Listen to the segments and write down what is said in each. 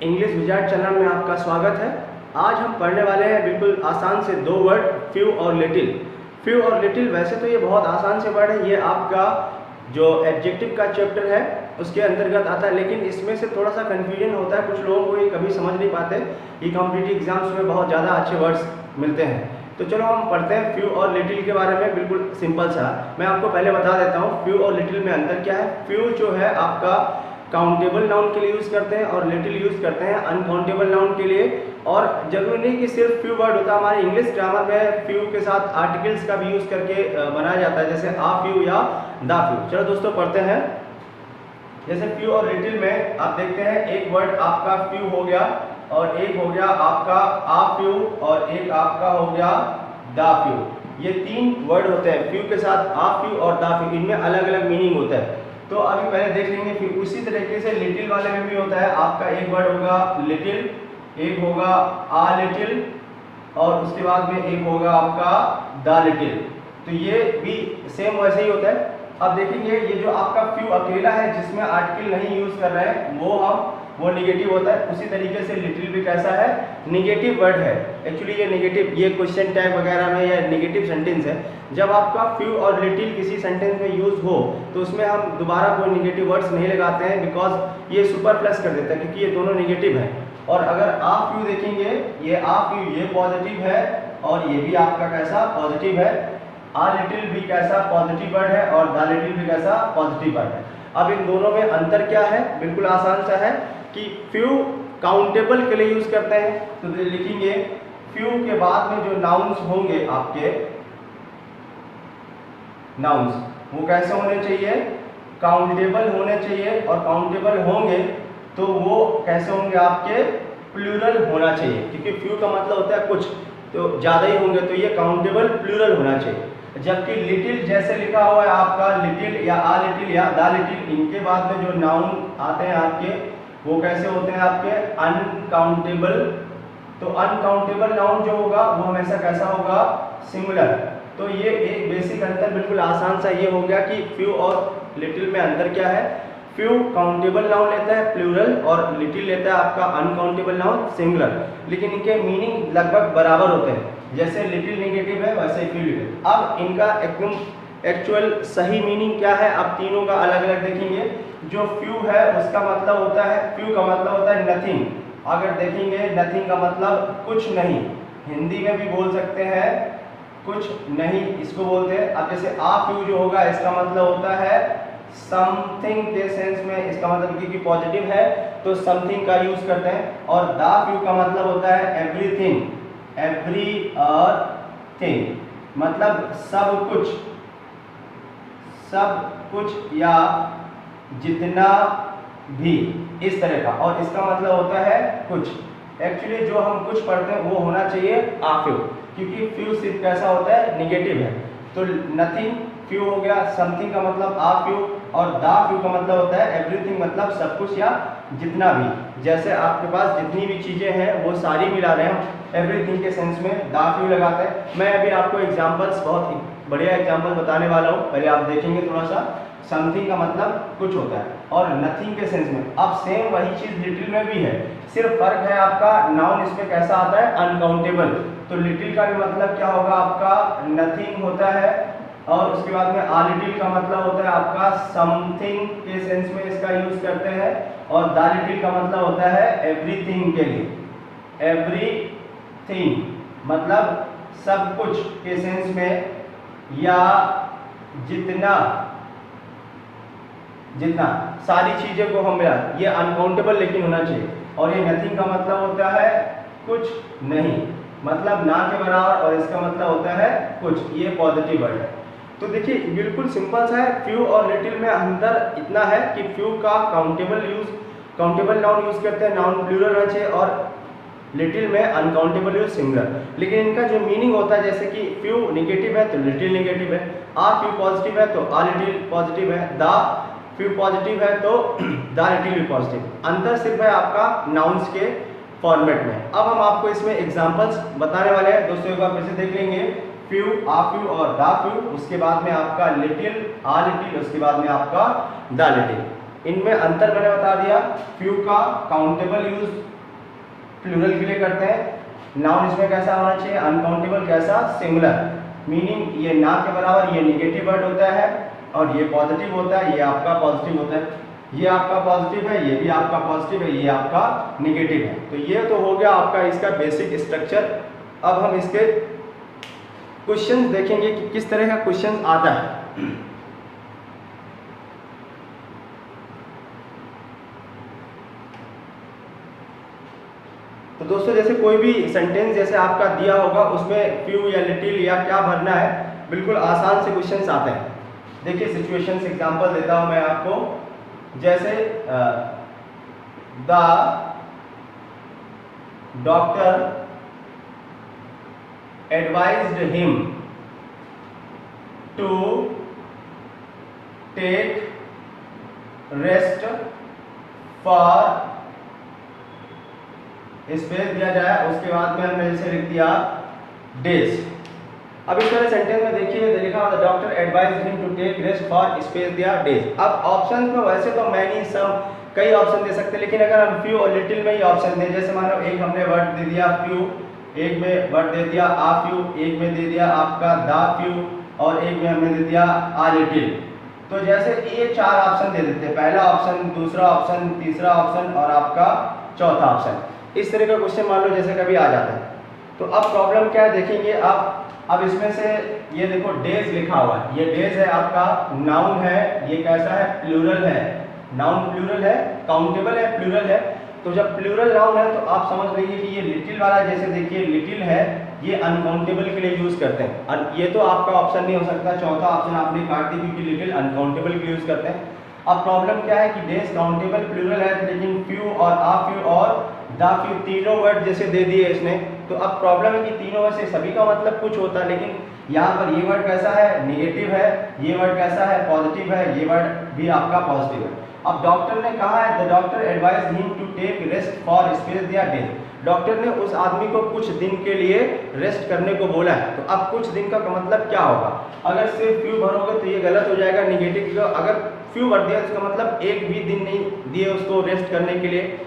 English wizard channel में आपका स्वागत है। आज हम पढ़ने वाले हैं बिल्कुल आसान से दो वर्ड, फ्यू और लिटिल। फ्यू और लिटिल वैसे तो ये बहुत आसान से वर्ड है, ये आपका जो एडजेक्टिव का चैप्टर है उसके अंतर्गत आता है, लेकिन इसमें से थोड़ा सा कन्फ्यूजन होता है। कुछ लोगों को ये कभी समझ नहीं पाते। ये कॉम्पिटिटिव एग्जाम्स में बहुत ज़्यादा अच्छे वर्ड्स मिलते हैं। तो चलो हम पढ़ते हैं फ्यू और लिटिल के बारे में। बिल्कुल सिंपल सा मैं आपको पहले बता देता हूँ फ्यू और लिटिल में अंतर क्या है। फ्यू जो है आपका काउंटेबल नाउन के लिए यूज़ करते हैं और लिटिल यूज़ करते हैं अनकाउंटेबल नाउन के लिए। और जरूरी नहीं कि सिर्फ फ्यू वर्ड होता है, हमारे इंग्लिश ग्रामर में फ्यू के साथ आर्टिकल्स का भी यूज़ करके बनाया जाता है, जैसे आ फ्यू या दा फ्यू। चलो दोस्तों पढ़ते हैं। जैसे फ्यू और लिटिल में आप देखते हैं एक वर्ड आपका फ्यू हो गया और एक हो गया आपका आ फ्यू और एक आपका हो गया दा फ्यू। ये तीन वर्ड होते हैं फ्यू के साथ आ फ्यू और दा फ्यू, इनमें अलग अलग मीनिंग होता है। तो अभी पहले देख लेंगे। फिर उसी तरीके से लिटिल वाले में भी होता है। आपका एक वर्ड होगा लिटिल, एक होगा आ लिटिल और उसके बाद में एक होगा आपका दा लिटिल। तो ये भी सेम वैसे ही होता है। अब देखेंगे ये जो आपका फ्यू अकेला है जिसमें आर्टिकल नहीं यूज कर रहे हैं वो निगेटिव होता है। उसी तरीके से लिटिल भी कैसा है, निगेटिव वर्ड है। एक्चुअली ये निगेटिव, ये क्वेश्चन टैग वगैरह में यह निगेटिव सेंटेंस है। जब आपका फ्यू और लिटिल किसी सेंटेंस में यूज हो तो उसमें हम दोबारा कोई निगेटिव वर्ड्स नहीं लगाते हैं, बिकॉज ये सुपर प्लस कर देता है, क्योंकि ये दोनों निगेटिव हैं। और अगर आ फ्यू देखेंगे, ये आ फ्यू ये पॉजिटिव है और ये भी आपका कैसा पॉजिटिव है। आ लिटिल भी कैसा पॉजिटिव वर्ड है और दा लिटिल भी कैसा पॉजिटिव वर्ड है। अब इन दोनों में अंतर क्या है, बिल्कुल आसान सा है कि फ्यू काउंटेबल के लिए यूज करते हैं। तो लिखेंगे फ्यू के बाद में जो नाउन्स होंगे आपके नाउन्स वो कैसे होने चाहिए, काउंटेबल होने चाहिए। और काउंटेबल होंगे तो वो कैसे होंगे, आपके प्लूरल होना चाहिए, क्योंकि फ्यू का मतलब होता है कुछ, तो ज़्यादा ही होंगे तो ये काउंटेबल प्लूरल होना चाहिए। जबकि लिटिल जैसे लिखा हुआ है आपका लिटिल या आ लिटिल या दा लिटिल, इनके बाद में जो नाउन आते हैं आपके वो कैसे होते हैं, आपके अनकाउंटेबल। तो अनकाउंटेबल नाउन जो होगा वो हमेशा कैसा होगा, सिंगुलर। तो ये एक बेसिक अंतर बिल्कुल आसान सा ये हो गया कि फ्यू और लिटिल में अंतर क्या है। फ्यू काउंटेबल नाउन लेता है प्लूरल और लिटिल लेता है आपका अनकाउंटेबल नाउन सिंगुलर, लेकिन इनके मीनिंग लगभग बराबर होते हैं। जैसे लिटिल नेगेटिव है वैसे फ्यू लिटिल। अब इनका एकदम एक्चुअल सही मीनिंग क्या है, अब तीनों का अलग अलग देखेंगे। जो फ्यू है उसका मतलब होता है, फ्यू का मतलब होता है नथिंग। अगर देखेंगे नथिंग का मतलब कुछ नहीं, हिंदी में भी बोल सकते हैं कुछ नहीं, इसको बोलते हैं। अब जैसे आ फ्यू जो होगा इसका मतलब होता है समथिंग के सेंस में, इसका मतलब क्योंकि पॉजिटिव है तो समथिंग का यूज करते हैं। और दा फ्यू का मतलब होता है एवरीथिंग, एवरीथिंग मतलब सब कुछ, सब कुछ या जितना भी, इस तरह का। और इसका मतलब होता है कुछ। एक्चुअली जो हम कुछ पढ़ते हैं वो होना चाहिए आ फ्यू, क्योंकि फ्यू सिर्फ कैसा होता है, निगेटिव है। तो नथिंग फ्यू हो गया, समथिंग का मतलब आ फ्यू और दा फ्यू का मतलब होता है एवरीथिंग, मतलब सब कुछ या जितना भी। जैसे आपके पास जितनी भी चीज़ें हैं वो सारी मिला रहे हैं, एवरीथिंग के सेंस में दा फ्यू लगाते हैं। मैं अभी आपको एग्जांपल्स, बहुत बढ़िया एग्जांपल बताने वाला हूँ, पहले आप देखेंगे थोड़ा सा। समथिंग का मतलब कुछ होता है और नथिंग के सेंस में। अब सेम वही चीज़ लिटिल में भी है, सिर्फ फर्क है आपका नाउन इसमें कैसा आता है, अनकाउंटेबल। तो लिटिल का भी मतलब क्या होगा, आपका नथिंग होता है। और उसके बाद में आ लिटिल का मतलब होता है आपका समथिंग के सेंस में इसका यूज करते हैं। और दा लिटिल का मतलब होता है एवरीथिंग के लिए, एवरीथिंग मतलब सब कुछ के सेंस में, या जितना, जितना सारी चीजें को हम मिला, ये अनकाउंटेबल लेकिन होना चाहिए। और ये नथिंग का मतलब होता है कुछ नहीं, मतलब ना के बराबर, और इसका मतलब होता है कुछ, ये पॉजिटिव वर्ड है। तो देखिए बिल्कुल सिंपल सा है। फ्यू और लिटिल में अंतर इतना है कि फ्यू का काउंटेबल नाउन यूज करते हैं, नाउन प्लूरल होना चाहिए, और लिटिल में अनकाउंटेबल यूज सिंगुलर। लेकिन इनका जो मीनिंग होता है, जैसे कि फ्यू निगेटिव है तो लिटिल निगेटिव है, आ फ्यू पॉजिटिव है तो आ लिटिल पॉजिटिव है, दा फ्यू पॉजिटिव है तो दा लिटिल भी पॉजिटिव। अंतर सिर्फ है आपका नाउन्स के फॉर्मेट में। अब हम आपको इसमें एग्जांपल्स बताने वाले हैं। दोस्तों एक बार फिर से देख लेंगे, फ्यू, आ फ्यू और दा फ्यू, उसके बाद में आपका लिटिल, आ लिटिल, उसके बाद में आपका दा लिटिल। इनमें अंतर मैंने बता दिया। फ्यू का काउंटेबल यूज प्लूरल के लिए करते हैं। नाउन इसमें कैसा होना चाहिए, अनकाउंटेबल, कैसा, सिंगुलर, मीनिंग ये ना के बराबर, ये निगेटिव वर्ड होता है और ये पॉजिटिव होता है, ये आपका पॉजिटिव होता है, ये आपका पॉजिटिव है, ये भी आपका पॉजिटिव है, ये आपका निगेटिव है। तो ये तो हो गया आपका इसका बेसिक स्ट्रक्चर। अब हम इसके क्वेश्चंस देखेंगे कि किस तरह का क्वेश्चन आता है। तो दोस्तों जैसे कोई भी सेंटेंस जैसे आपका दिया होगा उसमें फ्यू या लिटिल या क्या भरना है, बिल्कुल आसान से क्वेश्चंस आते हैं। देखिए सिचुएशंस एग्जांपल देता हूं मैं आपको, जैसे the doctor advised him to take rest for, space दिया जाए, उसके बाद में हमने जैसे लिख दिया डेज। अब इस वाले सेंटेंस में देखिए लिखा the doctor advised him to take rest for, space दिया डेज। अब ऑप्शंस में वैसे तो मैनी सम कई ऑप्शन दे सकते हैं, लेकिन अगर हम फ्यू और लिटिल में ही ऑप्शन दें, जैसे मान लो एक हमने वर्ड दे दिया फ्यू, एक में वर्ड दे दिया आ फ्यू, एक में दे दिया आपका द फ्यू और एक में हमने दे दिया आ लिटिल। तो जैसे ये 4 ऑप्शन दे देते हैं, पहला ऑप्शन, दूसरा ऑप्शन, तीसरा ऑप्शन और आपका चौथा ऑप्शन। इस तरह का क्वेश्चन मान लो जैसे कभी आ जाता है, तो अब प्रॉब्लम क्या है देखेंगे आप। अब इसमें से ये देखो डेज लिखा हुआ है, ये डेज है आपका नाउन है, ये कैसा है, प्लूरल है, नाउन प्लूरल है, काउंटेबल है, प्लूरल है। तो जब प्लूरल नाउन है तो आप समझ लीजिए कि ये लिटिल वाला, जैसे देखिए लिटिल है, ये अनकाउंटेबल के लिए यूज करते हैं। ये तो आपका ऑप्शन नहीं हो सकता, चौथा ऑप्शन आपने काट दी क्योंकि लिटिल अनकाउंटेबल के लिए यूज करते हैं। अब प्रॉब्लम क्या है कि डेज काउंटेबल प्लूरल है, लेकिन फ्यू और आ फ्यू और द फ्यू तीनों वर्ड जैसे दे दिए इसने। तो अब प्रॉब्लम है कि तीनों में से सभी का मतलब कुछ होता है, लेकिन यहाँ पर ये वर्ड कैसा है, निगेटिव है, ये वर्ड कैसा है, पॉजिटिव है, ये वर्ड भी आपका पॉजिटिव है। अब डॉक्टर ने कहा है the doctor advised him to take rest for, space दिया डेज। डॉक्टर ने उस आदमी को कुछ दिन के लिए रेस्ट करने को बोला है। तो अब कुछ दिन का मतलब क्या होगा, अगर सिर्फ फ्यू भरोगे तो ये गलत हो जाएगा, निगेटिव। अगर फ्यू भर दिया इसका मतलब एक भी दिन नहीं दिए उसको रेस्ट करने के लिए।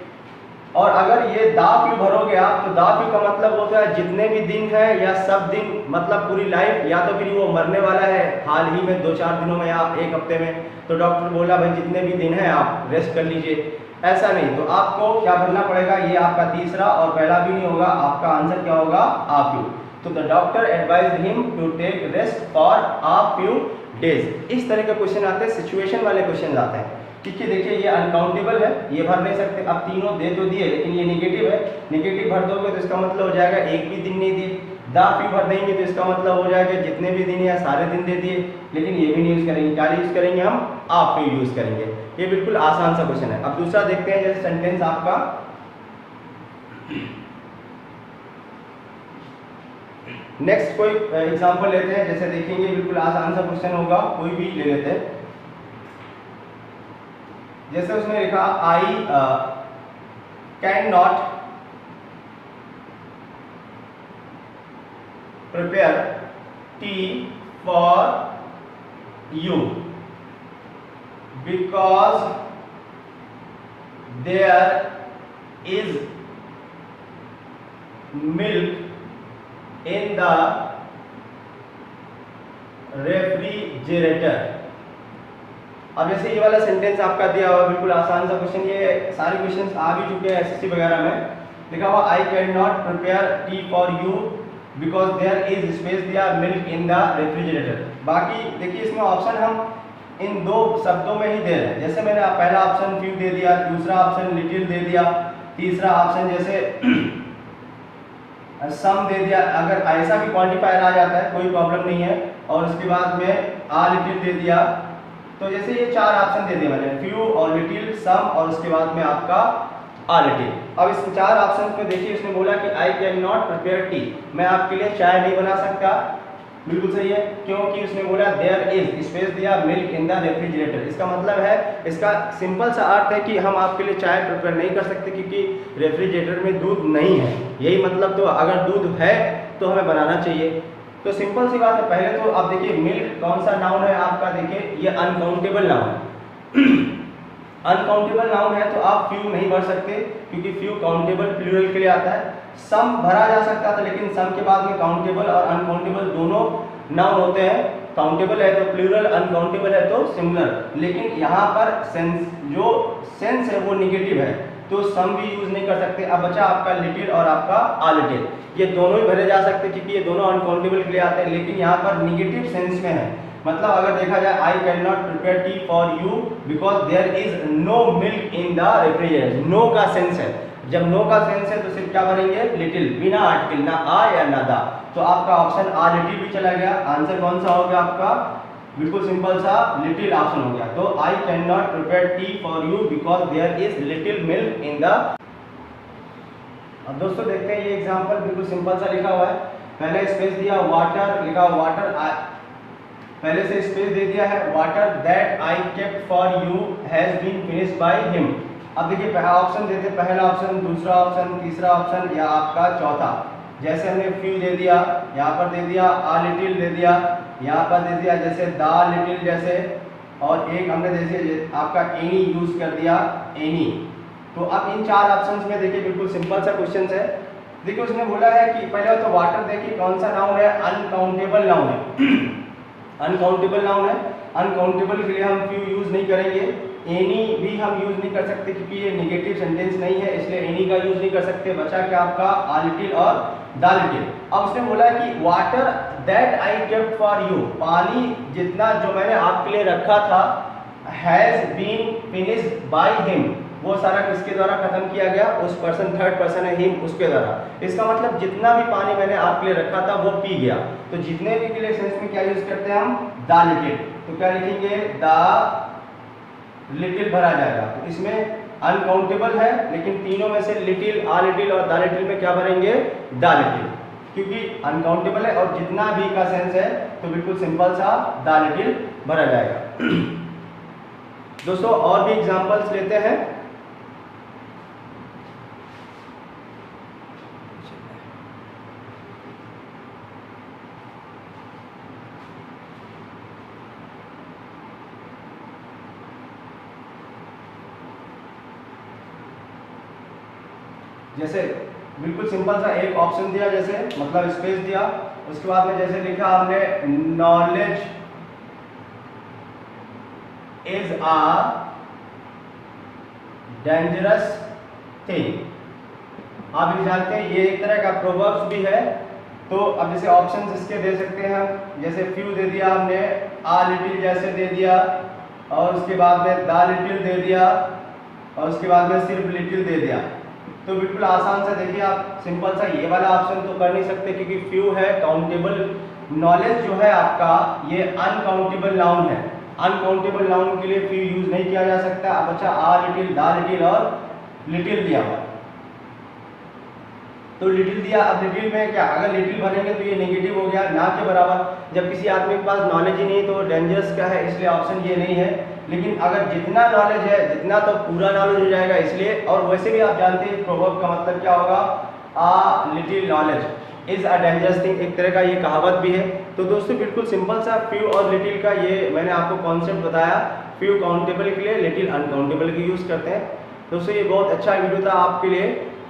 और अगर ये दा फ्यू भरोगे आप, तो दा फ्यू का मतलब होता है जितने भी दिन है या सब दिन, मतलब पूरी लाइफ, या तो फिर वो मरने वाला है हाल ही में 2-4 दिनों में या 1 हफ्ते में, तो डॉक्टर बोला भाई जितने भी दिन है आप रेस्ट कर लीजिए। ऐसा नहीं, तो आपको क्या भरना पड़ेगा, ये आपका तीसरा और पहला भी नहीं होगा, आपका आंसर क्या होगा, आ फ्यू। तो the doctor advised him to take rest for a few days. इस तरह के क्वेश्चन आते हैं, सिचुएशन वाले क्वेश्चन आते हैं। ठीक है, देखिए ये अनकाउंटेबल है, ये भर नहीं सकते। अब तीनों दे तो दिए, लेकिन ये निगेटिव है, निगेटिव भर दोगे तो इसका मतलब हो जाएगा एक भी दिन नहीं दिए। दा फ्यू भर देंगे तो इसका मतलब हो जाएगा जितने भी दिन या सारे दिन दे दिए, लेकिन ये भी नहीं यूज करेंगे। क्या यूज करेंगे हम, आ फ्यू यूज करेंगे। ये बिल्कुल आसान सा क्वेश्चन है। अब दूसरा देखते हैं, जैसे सेंटेंस आपका नेक्स्ट कोई एग्जांपल लेते हैं, जैसे देखेंगे बिल्कुल आसान सा क्वेश्चन होगा, कोई भी ले लेते हैं। जैसे उसने लिखा I can not prepare tea for you because there is milk in the refrigerator। अब जैसे ये वाला सेंटेंस आपका दिया हुआ, बिल्कुल आसान सा क्वेश्चन, ये सारे क्वेश्चंस आ भी चुके हैं एसएससी वगैरह में। लिखा हुआ I can not prepare tea for you because there is space दिया मिल्क इन द रेफ्रिजरेटर। बाकी देखिए इसमें ऑप्शन हम इन 2 शब्दों में ही दे रहे हैं। जैसे मैंने पहला ऑप्शन फ्यू दे दिया, दूसरा ऑप्शन लिटिल दे दिया, तीसरा ऑप्शन जैसे सम दे दिया। अगर ऐसा भी क्वांटिफायर आ जाता है कोई प्रॉब्लम नहीं है, और उसके बाद में आ लिटिल दे दिया। तो जैसे ये 4 ऑप्शन दे दिए मैंने, फ्यू और लिटिल, सम और उसके बाद में आपका आ लिटिल। अब इस 4 ऑप्शन में देखिए उसने बोला कि आई कैन नॉट प्रिपेयर टी, मैं आपके लिए चाय नहीं बना सकता। बिल्कुल सही है, क्योंकि उसने बोला देयर इज स्पेस दिया मिल्क इन द रेफ्रिजरेटर। इसका मतलब है, इसका सिंपल सा अर्थ है कि हम आपके लिए चाय प्रिपेयर नहीं कर सकते क्योंकि रेफ्रिजरेटर में दूध नहीं है। यही मतलब, तो अगर दूध है तो हमें बनाना चाहिए। तो सिंपल सी बात है। पहले तो आप देखिए मिल्क कौन सा नाउन है आपका, देखिए ये अनकाउंटेबल नाउन है। अनकाउंटेबल नाउन है तो आप फ्यू नहीं भर सकते, क्योंकि फ्यू काउंटेबल प्लूरल के लिए आता है। सम भरा जा सकता था, लेकिन सम के बाद में काउंटेबल और अनकाउंटेबल दोनों नाउन होते हैं। काउंटेबल है तो प्लूरल, अनकाउंटेबल है तो सिंगुलर। लेकिन यहाँ पर जो सेंस है वो निगेटिव है, तो सम भी यूज नहीं कर सकते। अब बचा आपका लिटिल और आपका आ लिटिल, ये दोनों ही भरे जा सकते क्योंकि ये दोनों अनकाउंटेबल के लिए आते हैं, लेकिन यहाँ पर निगेटिव सेंस में है। मतलब अगर देखा जाए, I can not prepare tea for you because there is no milk in the refrigerator. No का सेंस है, जब नो का सेंस है तो सिर्फ क्या भरेंगे, लिटिल, बिना आर्टिकल, ना आ या ना दा। तो आपका ऑप्शन आ लिटिल भी चला गया। आंसर कौन सा हो गया आपका, बिल्कुल सिंपल सा लिटिल ऑप्शन हो गया। तो I can not prepare tea for you because there is little milk in the. अब दोस्तों देखते हैं ये एग्जांपल, बिल्कुल सिंपल सा लिखा हुआ है। पहले स्पेस दिया वाटर, लिखा वाटर, पहले से स्पेस दे दिया है, water that I kept for you has been finished by him. अब देखिए पहला ऑप्शन देते, पहला ऑप्शन, दूसरा ऑप्शन, तीसरा ऑप्शन या आपका चौथा। जैसे हमने फ्यू दे दिया, यहाँ पर दे दिया आ लिटिल दे दिया, यहाँ पर दे दिया जैसे दा लिटिल जैसे, और एक हमने जैसे आपका एनी यूज कर दिया, एनी। तो अब इन चार ऑप्शंस में देखिए बिल्कुल सिंपल सा क्वेश्चन है। देखिए उसने बोला है कि पहले तो वाटर, देखिए कौन सा नाउन है, अनकाउंटेबल नाउन है। अनकाउंटेबल नाउन है, अनकाउंटेबल के लिए हम फ्यू यूज नहीं करेंगे। एनी भी हम यूज नहीं कर सकते क्योंकि ये नेगेटिव सेंटेंस नहीं है, इसलिए एनी का यूज नहीं कर सकते। बचा क्या आपका आ लिटिल और दा लिटिल। अब उसने बोला कि water that I kept for you, पानी जितना जो मैंने आपके लिए रखा था, has been finished by him, वो सारा किसके द्वारा खत्म किया गया, उस पर्सन, थर्ड पर्सन है हिम, उसके द्वारा। इसका मतलब जितना भी पानी मैंने आपके लिए रखा था वो पी गया। तो जितने भी के लिए सेंस में क्या यूज करते हैं हम, दा लिटिल। तो क्या लिखेंगे, दा लिटिल भरा जाएगा। तो इसमें अनकाउंटेबल है, लेकिन तीनों में से लिटिल, आ लिटिल और दा लिटिल में क्या भरेंगे, दा लिटिल, क्योंकि अनकाउंटेबल है और जितना भी का सेंस है तो बिल्कुल सिंपल सा दा लिटिल भरा जाएगा। दोस्तों और भी एग्जांपल्स लेते हैं। जैसे बिल्कुल सिंपल सा एक ऑप्शन दिया, जैसे मतलब स्पेस दिया, उसके बाद में जैसे लिखा हमने knowledge is a dangerous thing. आप ये जानते हैं ये एक तरह का प्रोवर्ब्स भी है। तो अब जैसे ऑप्शंस इसके दे सकते हैं हम, जैसे फ्यू दे दिया हमने, आ लिटिल जैसे दे दिया, और उसके बाद में दा लिटिल दे दिया, और उसके बाद में सिर्फ लिटिल दे दिया। तो बिल्कुल आसान से देखिए आप, सिंपल सा ये वाला ऑप्शन तो कर नहीं सकते क्योंकि फ्यू है काउंटेबल। नॉलेज जो है आपका ये अनकाउंटेबल नाउन है, अनकाउंटेबल नाउन के लिए फ्यू यूज नहीं किया जा सकता। अब अच्छा आ लिटिल, दा लिटिल और लिटिल दिया हुआ, तो लिटिल दिया। अब लिटिल में क्या, अगर लिटिल बनेंगे तो ये नेगेटिव हो गया, ना के बराबर। जब किसी आदमी के पास नॉलेज ही नहीं तो डेंजरस का है, इसलिए ऑप्शन ये नहीं है। लेकिन अगर जितना नॉलेज है, जितना तो पूरा नॉलेज हो जाएगा, इसलिए। और वैसे भी आप जानते हैं प्रोवर्ब का मतलब क्या होगा, आ little knowledge is a dangerous thing, एक तरह का ये कहावत भी है। तो दोस्तों बिल्कुल सिंपल सा फ्यू और लिटिल का ये मैंने आपको कॉन्सेप्ट बताया। फ्यू काउंटेबल के लिए, लिटिल अनकाउंटेबल के यूज करते हैं। दोस्तों ये बहुत अच्छा वीडियो था आपके लिए।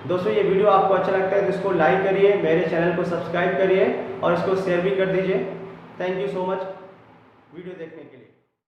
दोस्तों ये वीडियो आपको अच्छा लगता है तो इसको लाइक करिए, मेरे चैनल को सब्सक्राइब करिए और इसको शेयर भी कर दीजिए। Thank you so much video देखने के लिए।